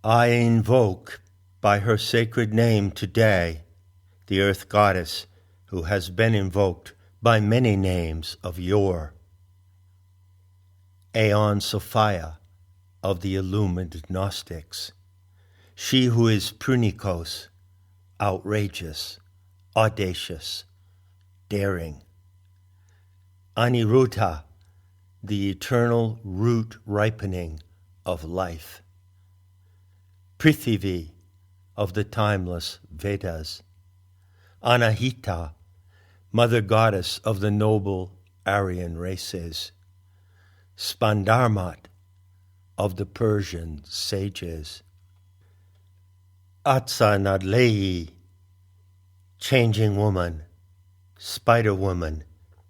I invoke by her sacred name today the earth goddess who has been invoked by many names of yore. Aeon Sophia of the illumined Gnostics, she who is prunikos, outrageous, audacious, daring. Aniruddha, the eternal root ripening of life. Prithivi of the timeless Vedas. Anahita, mother goddess of the noble Aryan races. Spandarmat of the Persian sages. Atsanadleyi, changing woman, spider woman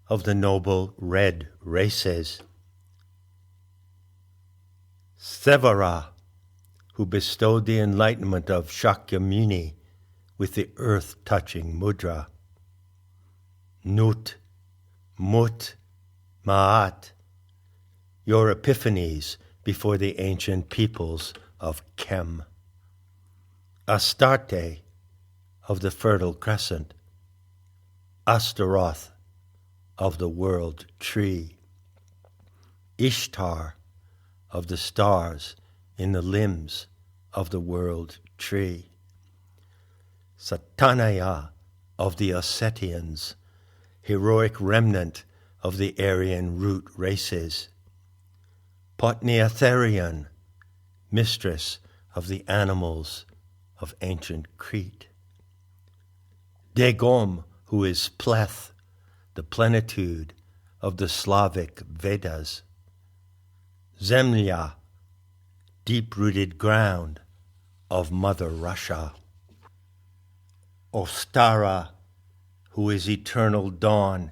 of the noble red races. Sevara, who bestowed the enlightenment of Shakyamuni with the earth-touching mudra. Nut, Mut, Ma'at, your epiphanies before the ancient peoples of Kem. Astarte, of the Fertile Crescent. Astaroth, of the World Tree. Ishtar, of the stars in the limbs of the World Tree. Satanaya, of the Ossetians, heroic remnant of the Aryan root races. Potniatherion, mistress of the animals of ancient Crete. Degom, who is pleth, the plenitude of the Slavic Vedas. Zemlya, deep-rooted ground of Mother Russia. Ostara, who is eternal dawn,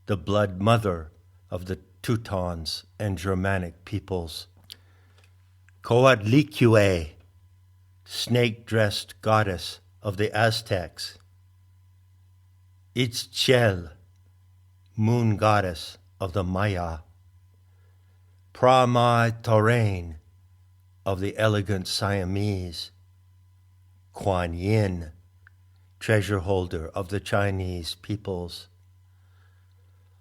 the blood mother of the Teutons and Germanic peoples. Coatlicue, snake-dressed goddess of the Aztecs. Itzchel, moon goddess of the Maya. Pramai of the elegant Siamese. Kuan Yin, treasure holder of the Chinese peoples.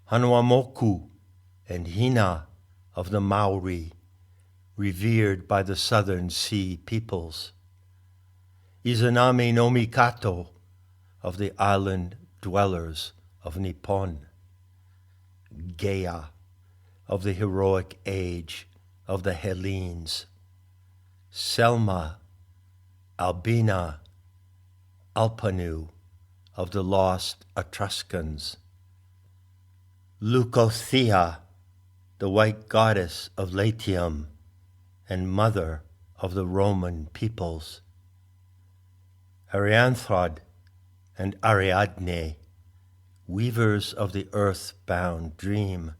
Hanwamoku and Hina of the Maori, revered by the Southern Sea peoples. Izanami no Mikato of the island dwellers of Nippon. Gaia of the heroic age of the Hellenes. Selma, Albina, Alpanu of the lost Etruscans. Leucothea, the white goddess of Latium and mother of the Roman peoples. Arianthrod and Ariadne, weavers of the earth-bound dream.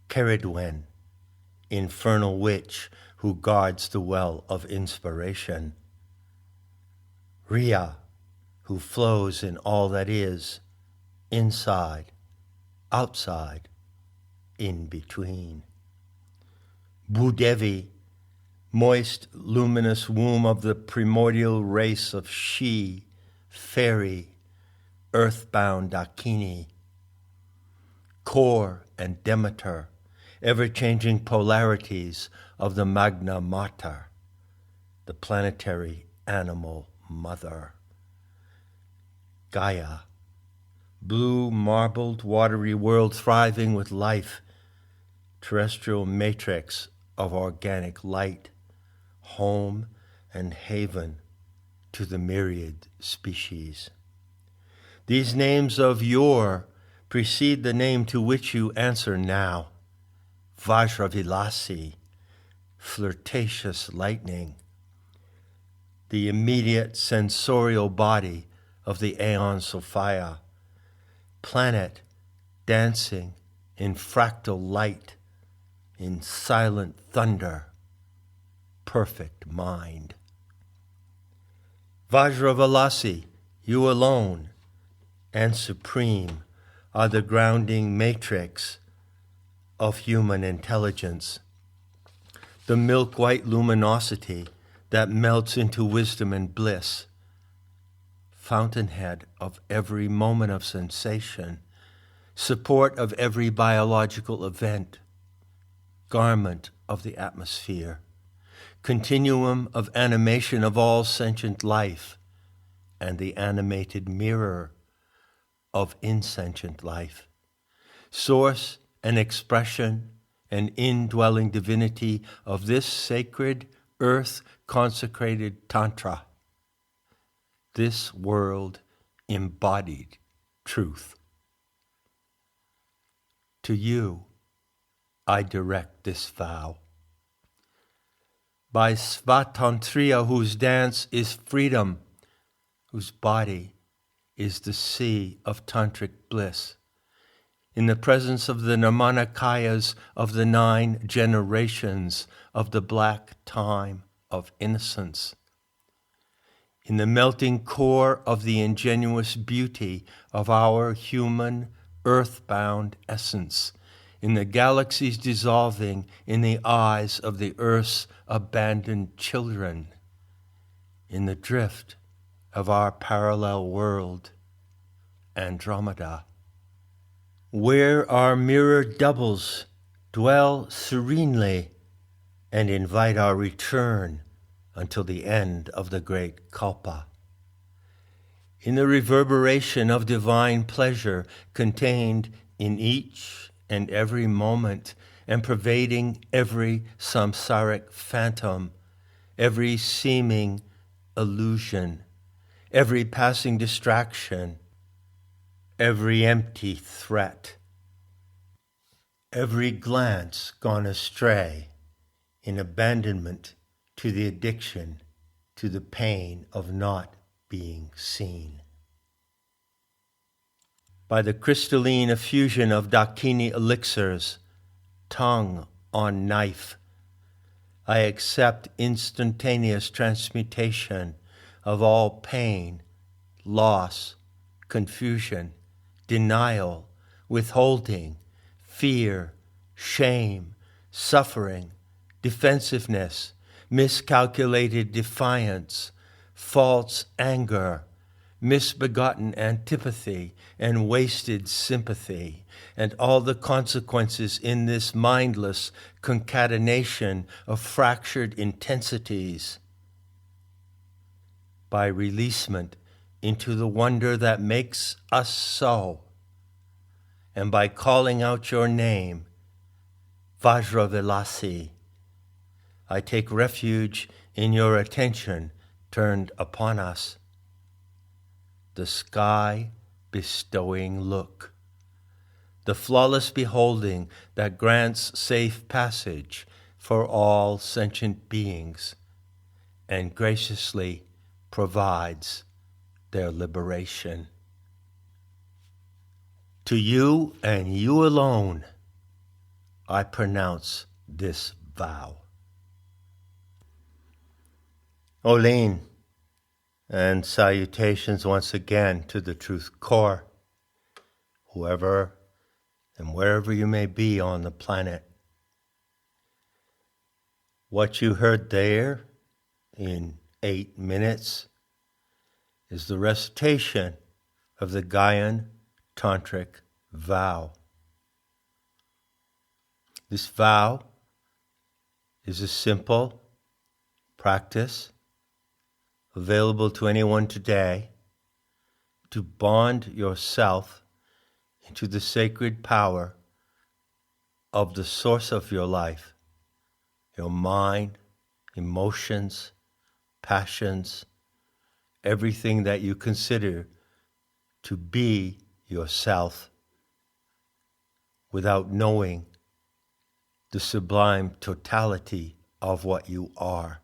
Ceridwen, infernal witch who guards the well of inspiration. Rhea, who flows in all that is, inside, outside, in between. Bhudevi, moist, luminous womb of the primordial race of She, fairy, earthbound Dakini. Kor and Demeter, ever-changing polarities of the Magna Mater, the planetary animal mother. Gaia, blue, marbled, watery world thriving with life, terrestrial matrix of organic light, home and haven to the myriad species. These names of yore precede the name to which you answer now. Vajravilasi, flirtatious lightning, the immediate sensorial body of the Aeon Sophia, planet dancing in fractal light, in silent thunder, perfect mind. Vajravilasi, you alone and supreme are the grounding matrix of human intelligence, the milk-white luminosity that melts into wisdom and bliss, fountainhead of every moment of sensation, support of every biological event, garment of the atmosphere, continuum of animation of all sentient life, and the animated mirror of insentient life, source and expression and indwelling divinity of this sacred earth-consecrated Tantra, this world embodied truth. To you I direct this vow. By Svatantriya, whose dance is freedom, whose body is the sea of tantric bliss, in the presence of the Nirmanakayas of the 9 generations of the black time of innocence, in the melting core of the ingenuous beauty of our human earthbound essence, in the galaxies dissolving in the eyes of the earth's abandoned children, in the drift of our parallel world, Andromeda, where our mirror doubles dwell serenely and invite our return until the end of the great Kalpa. In the reverberation of divine pleasure contained in each and every moment and pervading every samsaric phantom, every seeming illusion, every passing distraction, every empty threat, every glance gone astray in abandonment to the addiction, to the pain of not being seen. By the crystalline effusion of Dakini elixirs, tongue on knife, I accept instantaneous transmutation of all pain, loss, confusion, denial, withholding, fear, shame, suffering, defensiveness, miscalculated defiance, false anger, misbegotten antipathy, and wasted sympathy, and all the consequences in this mindless concatenation of fractured intensities. By releasement into the wonder that makes us so, and by calling out your name, Vajravilasi, I take refuge in your attention turned upon us, the sky bestowing look, the flawless beholding that grants safe passage for all sentient beings and graciously provides their liberation. To you and you alone, I pronounce this vow. Olin, and salutations once again to the Truth Core, whoever and wherever you may be on the planet. What you heard there in 8 minutes is the recitation of the Gaian Tantric vow. This vow is a simple practice available to anyone today to bond yourself into the sacred power of the source of your life, your mind, emotions, passions, everything that you consider to be yourself, without knowing the sublime totality of what you are.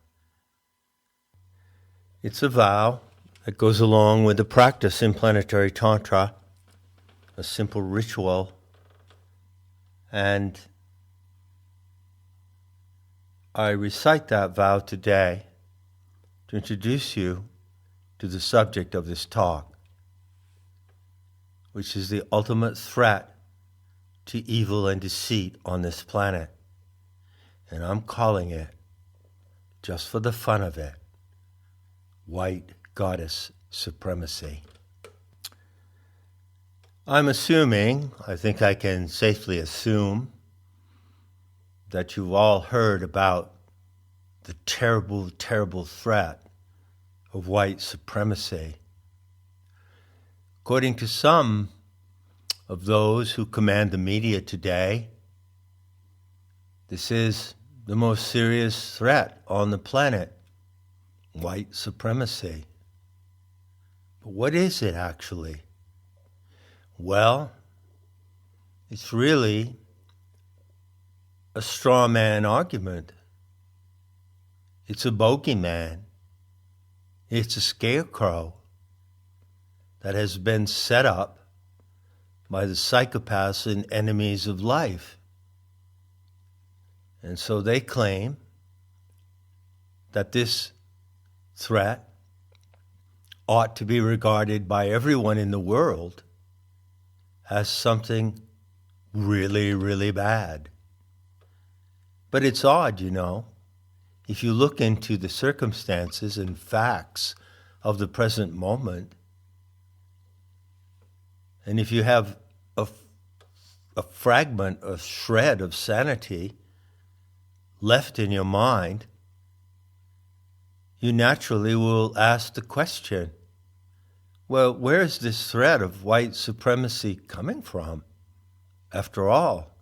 It's a vow that goes along with the practice in planetary Tantra, a simple ritual, and I recite that vow today to introduce you to the subject of this talk, which is the ultimate threat to evil and deceit on this planet. And I'm calling it, just for the fun of it, white goddess supremacy. I'm assuming, I think I can safely assume, that you've all heard about the terrible, terrible threat of white supremacy. According to some of those who command the media today, this is the most serious threat on the planet, white supremacy. But what is it actually? Well, it's really a straw man argument. It's a bogeyman. It's a scarecrow that has been set up by the psychopaths and enemies of life. And so they claim that this threat ought to be regarded by everyone in the world as something really, really bad. But it's odd, you know, if you look into the circumstances and facts of the present moment, and if you have a fragment, a shred of sanity left in your mind, you naturally will ask the question, well, where is this threat of white supremacy coming from? After all,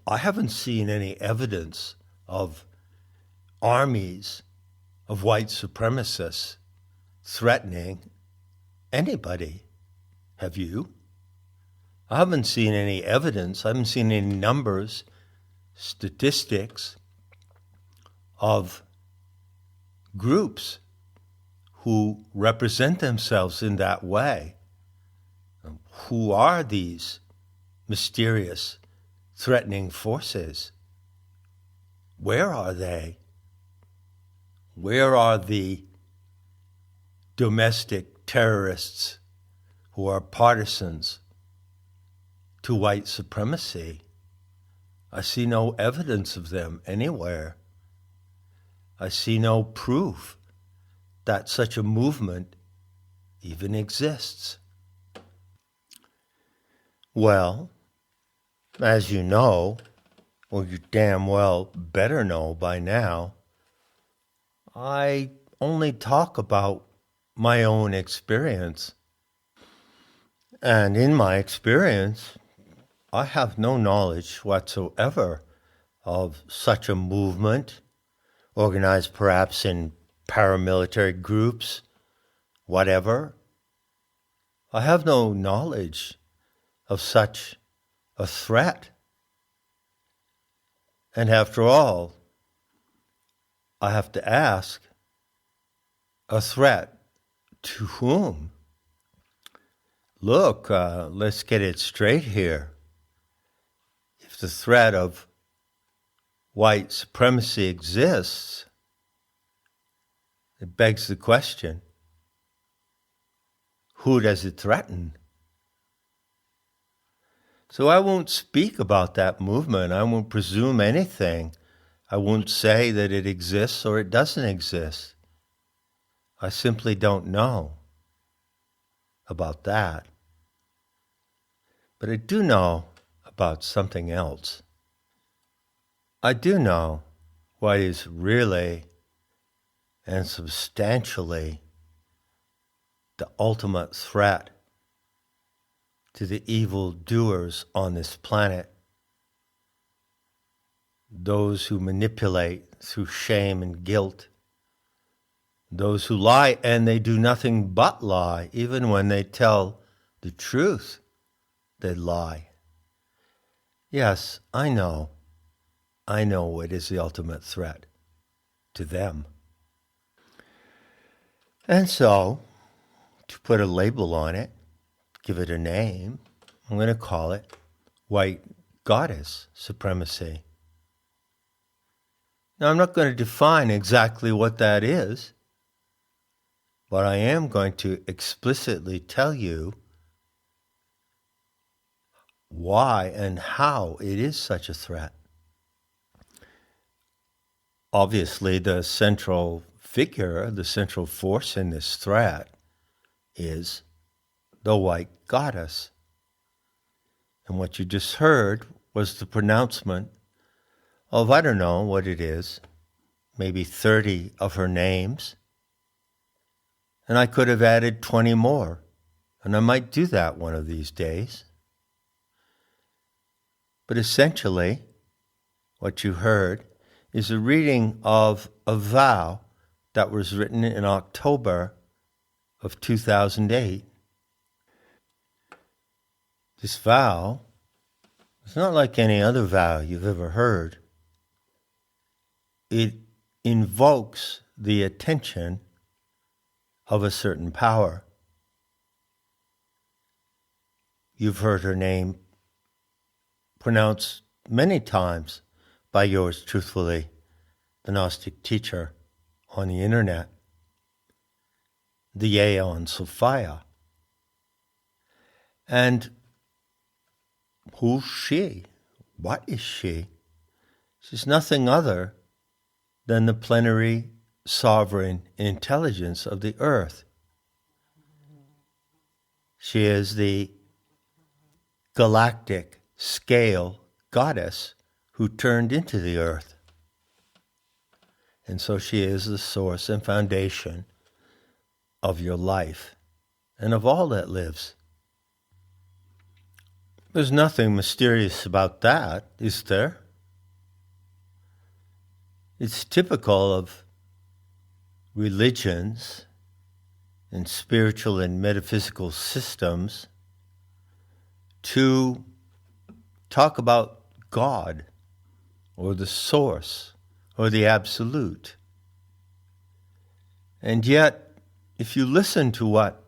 I haven't seen any evidence of armies of white supremacists threatening anybody. Have you? I haven't seen any evidence, I haven't seen any numbers, statistics of groups who represent themselves in that way. Who are these mysterious, threatening forces? Where are they? Where are the domestic terrorists who are partisans to white supremacy? I see no evidence of them anywhere. I see no proof that such a movement even exists. Well, as you know, or you damn well better know by now, I only talk about my own experience. And in my experience, I have no knowledge whatsoever of such a movement, organized perhaps in paramilitary groups, whatever. I have no knowledge of such a threat. And after all, I have to ask, a threat to whom? Look, let's get it straight here. If the threat of white supremacy exists, it begs the question, who does it threaten? So I won't speak about that movement. I won't presume anything. I won't say that it exists or it doesn't exist. I simply don't know about that. But I do know about something else. I do know what is really and substantially the ultimate threat to the evil doers on this planet, those who manipulate through shame and guilt, those who lie, and they do nothing but lie. Even when they tell the truth, they lie. Yes, I know what is the ultimate threat to them. And so, to put a label on it, give it a name, I'm going to call it white goddess supremacy. Now, I'm not going to define exactly what that is, but I am going to explicitly tell you why and how it is such a threat. Obviously, the central figure, the central force in this threat, is the white goddess. And what you just heard was the pronouncement of, I don't know what it is, maybe 30 of her names. And I could have added 20 more. And I might do that one of these days. But essentially, what you heard is a reading of a vow that was written in October of 2008. This vow is not like any other vow you've ever heard. It invokes the attention of a certain power. You've heard her name pronounced many times by yours truthfully, the Gnostic teacher on the internet, the Aeon Sophia. And who's she? What is she? She's nothing other than the plenary sovereign intelligence of the earth. She is the galactic scale goddess who turned into the earth. And so she is the source and foundation of your life and of all that lives. There's nothing mysterious about that, is there? It's typical of religions and spiritual and metaphysical systems to talk about God or the source or the absolute. And yet, if you listen to what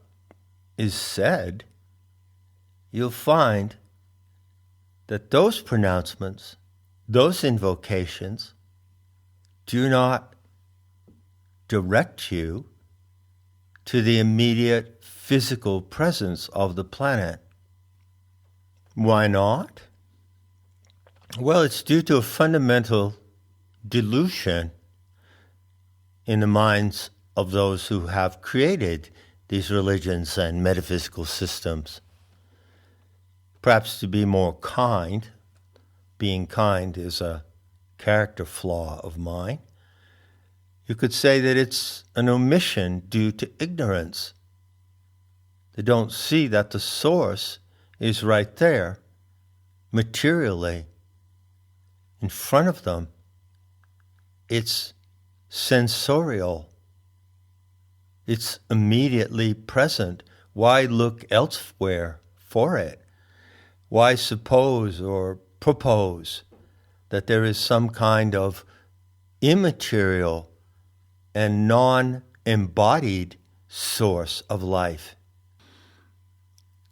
is said, you'll find that those pronouncements, those invocations, do not direct you to the immediate physical presence of the planet. Why not? Well, it's due to a fundamental delusion in the minds of those who have created these religions and metaphysical systems. Perhaps to be more kind, being kind is a character flaw of mine. You could say that it's an omission due to ignorance. They don't see that the source is right there, materially, in front of them. It's sensorial. It's immediately present. Why look elsewhere for it? Why suppose or propose that there is some kind of immaterial and non-embodied source of life?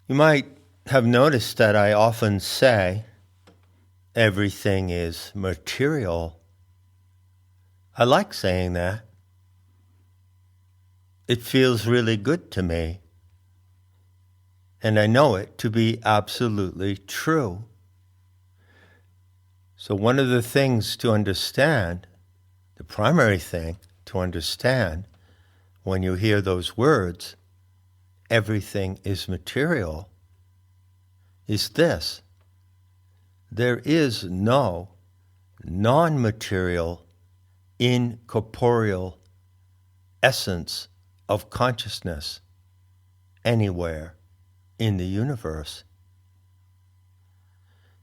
You might have noticed that I often say everything is material. I like saying that. It feels really good to me. And I know it to be absolutely true. So one of the things to understand, the primary thing to understand when you hear those words, everything is material, is this: there is no non-material, incorporeal essence of consciousness anywhere in the universe.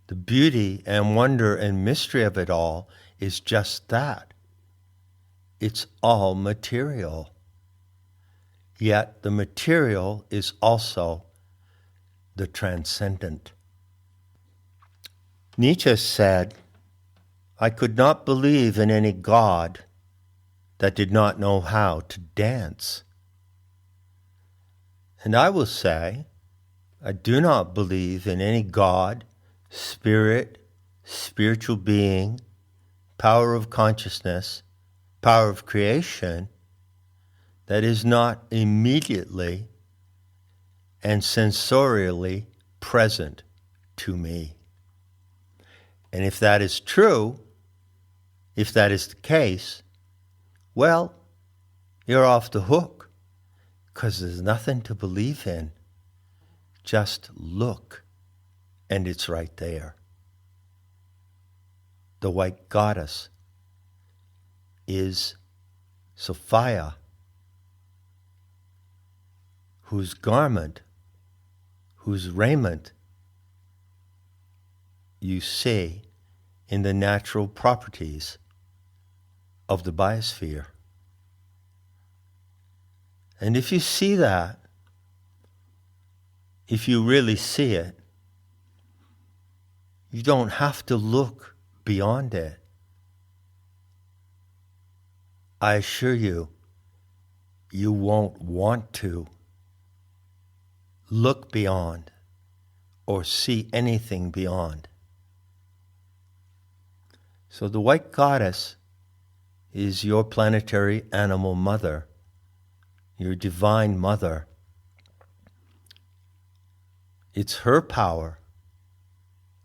The beauty and wonder and mystery of it all is just that. It's all material. Yet the material is also the transcendent. Nietzsche said, "I could not believe in any God that did not know how to dance." And I will say, I do not believe in any God, spirit, spiritual being, power of consciousness, power of creation that is not immediately and sensorially present to me. And if that is true, if that is the case, well, you're off the hook because there's nothing to believe in. Just look, and it's right there. The white goddess is Sophia, whose garment, whose raiment you see in the natural properties of the biosphere. And if you see that, if you really see it, you don't have to look beyond it. I assure you, you won't want to look beyond or see anything beyond. So the white goddess is your planetary animal mother, your divine mother. It's her power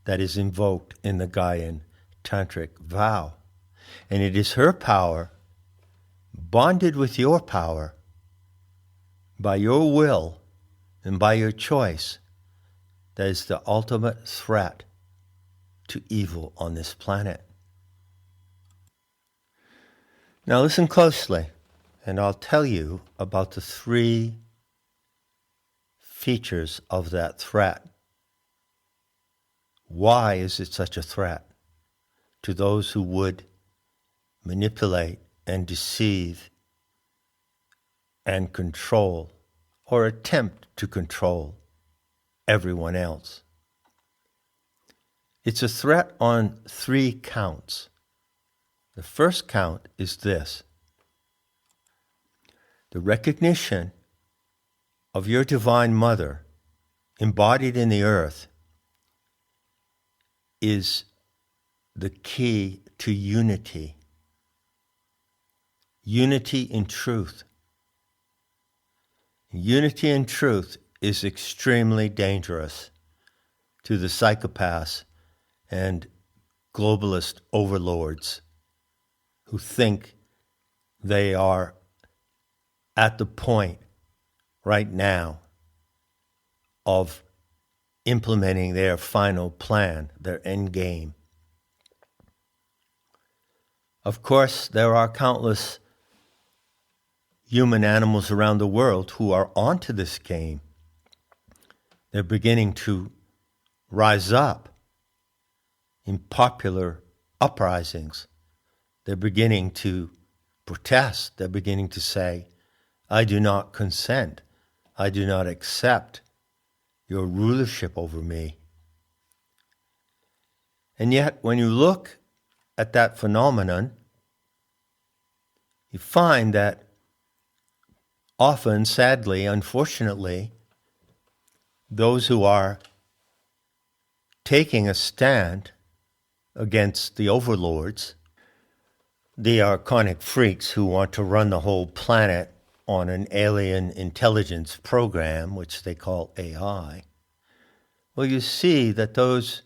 that is invoked in the Gaian Tantric vow. And it is her power, bonded with your power, by your will and by your choice, that is the ultimate threat to evil on this planet. Now listen closely, and I'll tell you about the 3 features of that threat. Why is it such a threat to those who would manipulate and deceive and control or attempt to control everyone else? It's a threat on 3 counts. The first count is this: the recognition of your divine mother embodied in the earth is the key to unity. Unity in truth. Unity in truth is extremely dangerous to the psychopaths and globalist overlords who think they are at the point right now of implementing their final plan, their end game. Of course, there are countless human animals around the world who are onto this game. They're beginning to rise up in popular uprisings. They're beginning to protest. They're beginning to say, I do not consent. I do not accept your rulership over me. And yet, when you look at that phenomenon, you find that often, sadly, unfortunately, those who are taking a stand against the overlords, the archonic freaks who want to run the whole planet on an alien intelligence program, which they call AI, well, you see that those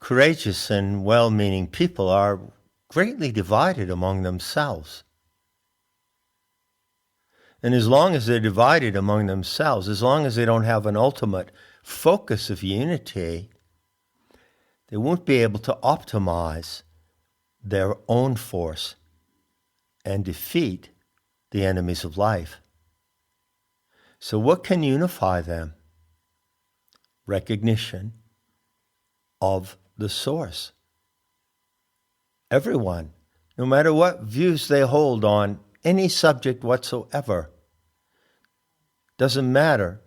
courageous and well-meaning people are greatly divided among themselves. And as long as they're divided among themselves, as long as they don't have an ultimate focus of unity, they won't be able to optimize their own force and defeat the enemies of life. So what can unify them? Recognition of the source. Everyone, no matter what views they hold on any subject whatsoever, doesn't matter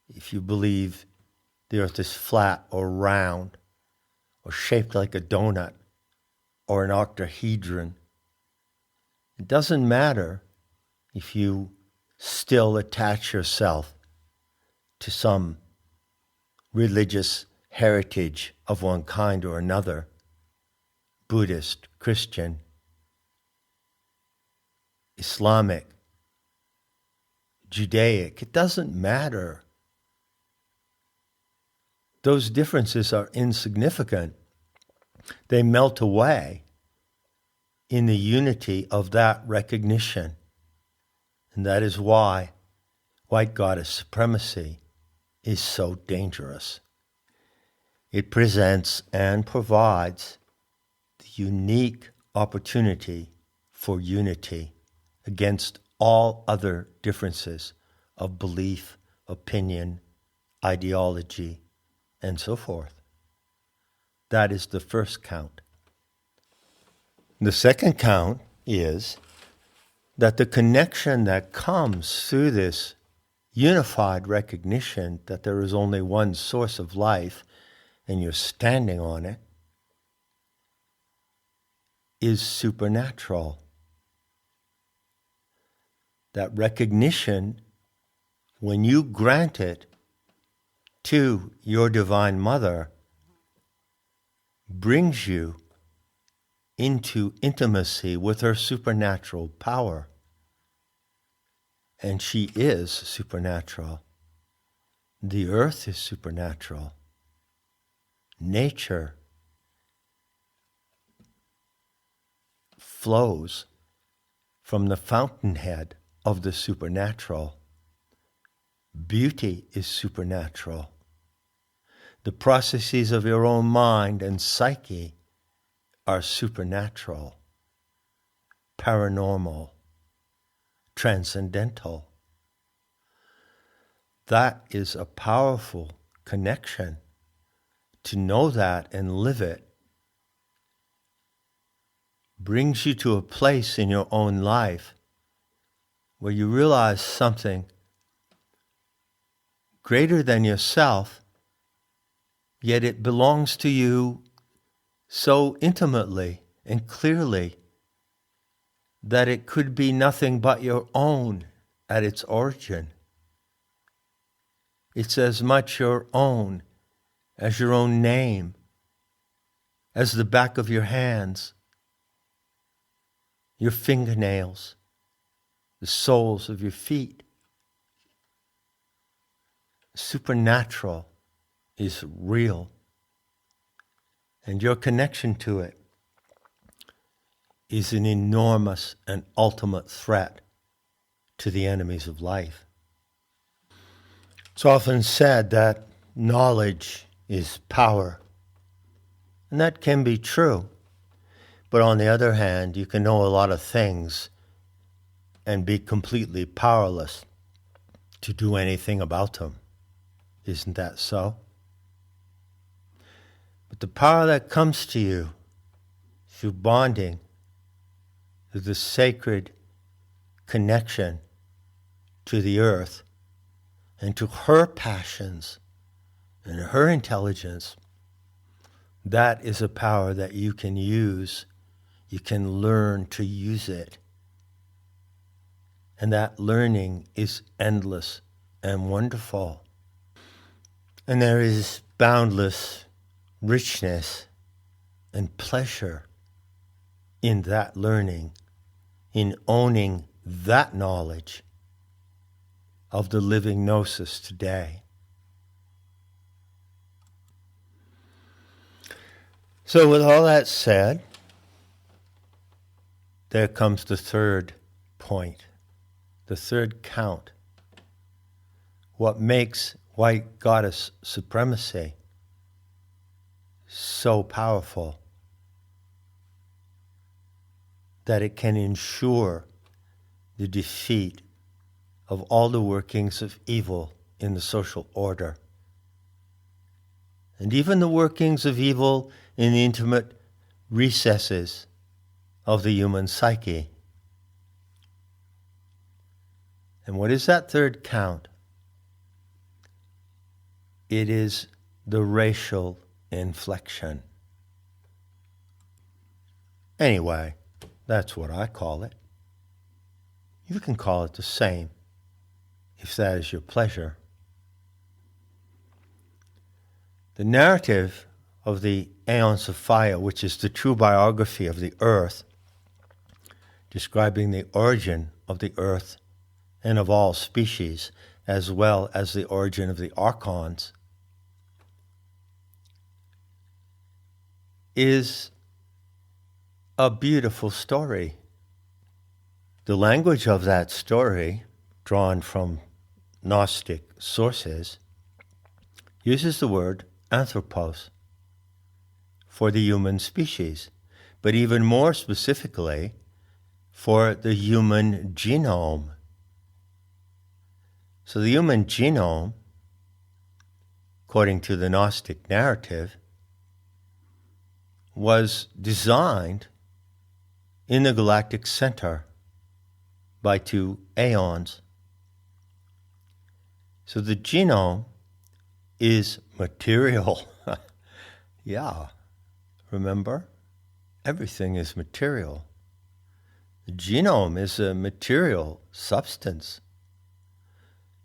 if you believe the earth is flat or round or shaped like a donut or an octahedron. It doesn't matter if you still attach yourself to some religious heritage of one kind or another, Buddhist, Christian, Islamic, Judaic. It doesn't matter. Those differences are insignificant. They melt away in the unity of that recognition. And that is why white goddess supremacy is so dangerous. It presents and provides the unique opportunity for unity against all other differences of belief, opinion, ideology, and so forth. That is the first count. The second count is that the connection that comes through this unified recognition that there is only one source of life and you're standing on it is supernatural. That recognition, when you grant it to your Divine Mother, brings you into intimacy with her supernatural power. And she is supernatural. The earth is supernatural. Nature flows from the fountainhead of the supernatural. Beauty is supernatural. The processes of your own mind and psyche are supernatural, paranormal, transcendental. That is a powerful connection. To know that and live it brings you to a place in your own life where you realize something greater than yourself, yet it belongs to you so intimately and clearly that it could be nothing but your own at its origin. It's as much your own as your own name, as the back of your hands, your fingernails, the soles of your feet. Supernatural is real, and your connection to it is an enormous and ultimate threat to the enemies of life. It's often said that knowledge is power, and that can be true. But on the other hand, you can know a lot of things and be completely powerless to do anything about them. Isn't that so? But the power that comes to you through bonding, through the sacred connection to the earth and to her passions and her intelligence, that is a power that you can use. You can learn to use it. And that learning is endless and wonderful. And there is boundless richness and pleasure in that learning, in owning that knowledge of the living gnosis today. So with all that said, there comes the third point, the third count. What makes white goddess supremacy so powerful that it can ensure the defeat of all the workings of evil in the social order, and even the workings of evil in the intimate recesses of the human psyche. And what is that third count? It is the racial inflection. Anyway, that's what I call it. You can call it the same, if that is your pleasure. The narrative of the Aeons of Fire, which is the true biography of the earth, describing the origin of the earth and of all species, as well as the origin of the archons, is a beautiful story. The language of that story, drawn from Gnostic sources, uses the word anthropos for the human species, but even more specifically, for the human genome. So the human genome, according to the Gnostic narrative, was designed in the galactic center by two aeons. So the genome is material. Yeah, remember? Everything is material. The genome is a material substance,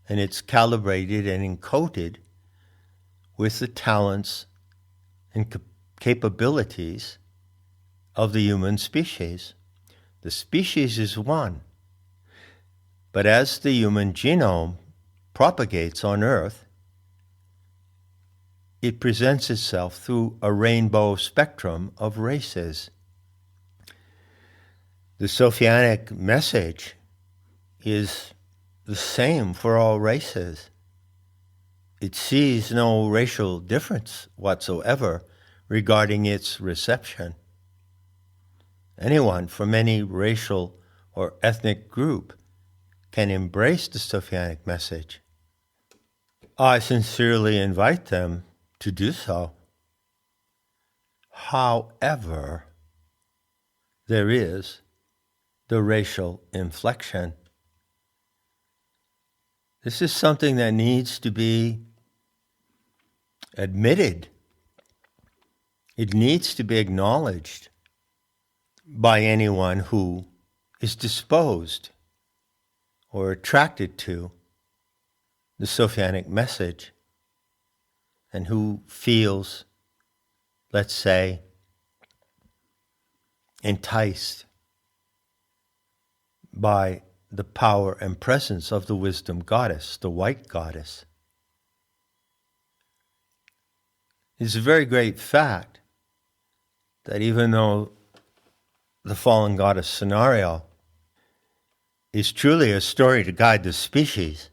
and it's calibrated and encoded with the talents and capabilities of the human species. The species is one, but as the human genome propagates on Earth, it presents itself through a rainbow spectrum of races. The Sophianic message is the same for all races. It sees no racial difference whatsoever regarding its reception. Anyone from any racial or ethnic group can embrace the Sophianic message. I sincerely invite them to do so. However, there is the racial inflection. This is something that needs to be admitted. It needs to be acknowledged by anyone who is disposed or attracted to the Sophianic message and who feels, let's say, enticed by the power and presence of the wisdom goddess, the white goddess. It's a very great fact that even though the fallen goddess scenario is truly a story to guide the species,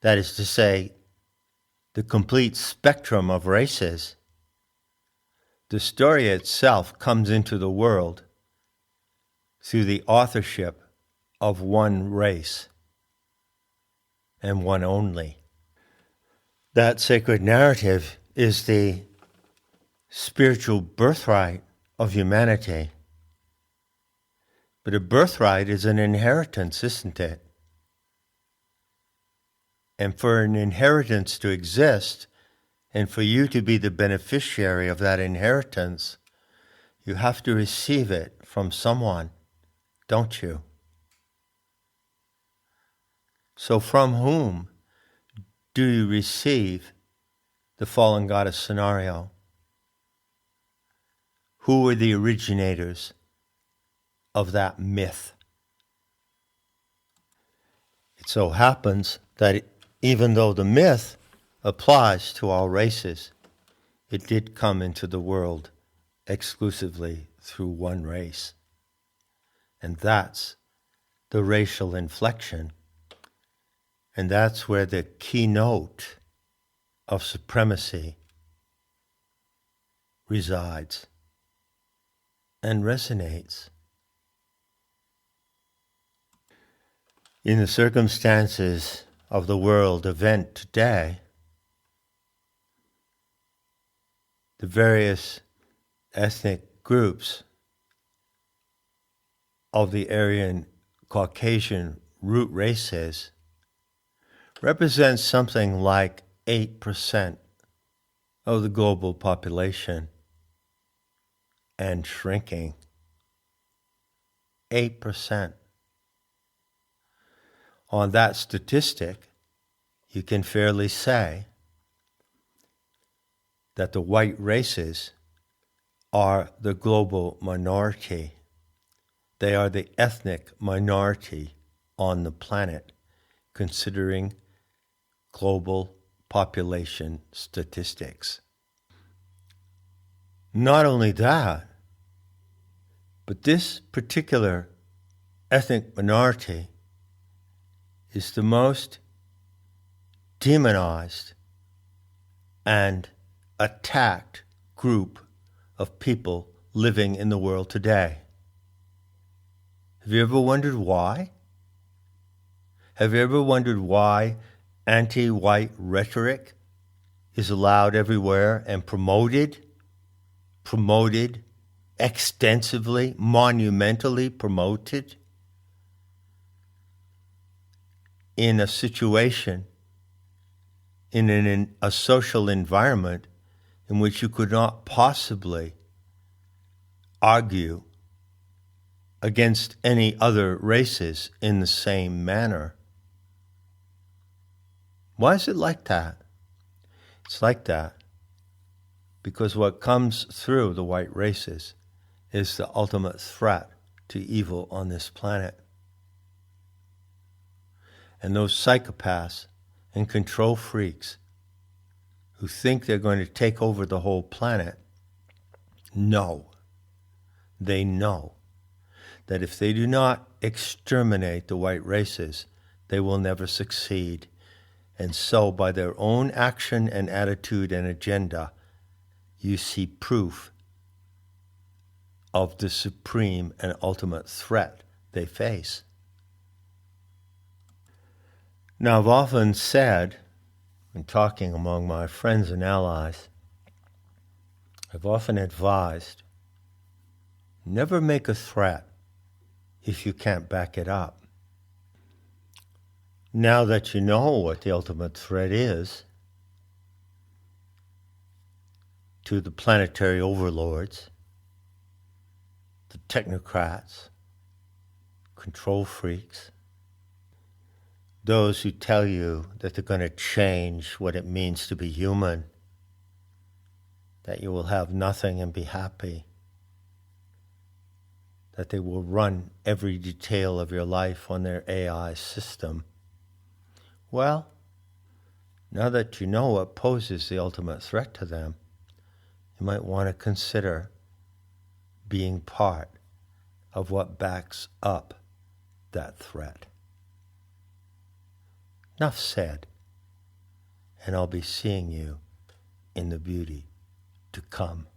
that is to say, the complete spectrum of races, the story itself comes into the world through the authorship of one race and one only. That sacred narrative is the spiritual birthright of humanity. But a birthright is an inheritance, isn't it? And for an inheritance to exist, and for you to be the beneficiary of that inheritance, you have to receive it from someone, don't you? So from whom do you receive the fallen goddess scenario? Who were the originators of that myth? It so happens that even though the myth applies to all races, it did come into the world exclusively through one race. And that's the racial inflection. And that's where the keynote of supremacy resides and resonates. In the circumstances of the world event today, the various ethnic groups of the Aryan Caucasian root races represent something like 8% of the global population and shrinking. 8%. On that statistic, you can fairly say that the white races are the global minority. They are the ethnic minority on the planet, considering global population statistics. Not only that, But this particular ethnic minority is the most demonized and attacked group of people living in the world today. Have you ever wondered why? Have you ever wondered why anti-white rhetoric is allowed everywhere and promoted extensively, monumentally promoted in a situation, in a social environment in which you could not possibly argue against any other races in the same manner? Why is it like that? It's like that because what comes through the white races is the ultimate threat to evil on this planet. And those psychopaths and control freaks who think they're going to take over the whole planet they know that if they do not exterminate the white races, they will never succeed. And so by their own action and attitude and agenda, you see proof of the supreme and ultimate threat they face. Now, I've often said, in talking among my friends and allies, I've often advised, never make a threat if you can't back it up. Now that you know what the ultimate threat is to the planetary overlords, the technocrats, control freaks, those who tell you that they're going to change what it means to be human, that you will have nothing and be happy, that they will run every detail of your life on their AI system. Well, now that you know what poses the ultimate threat to them, you might want to consider being part of what backs up that threat. Enough said, and I'll be seeing you in the beauty to come.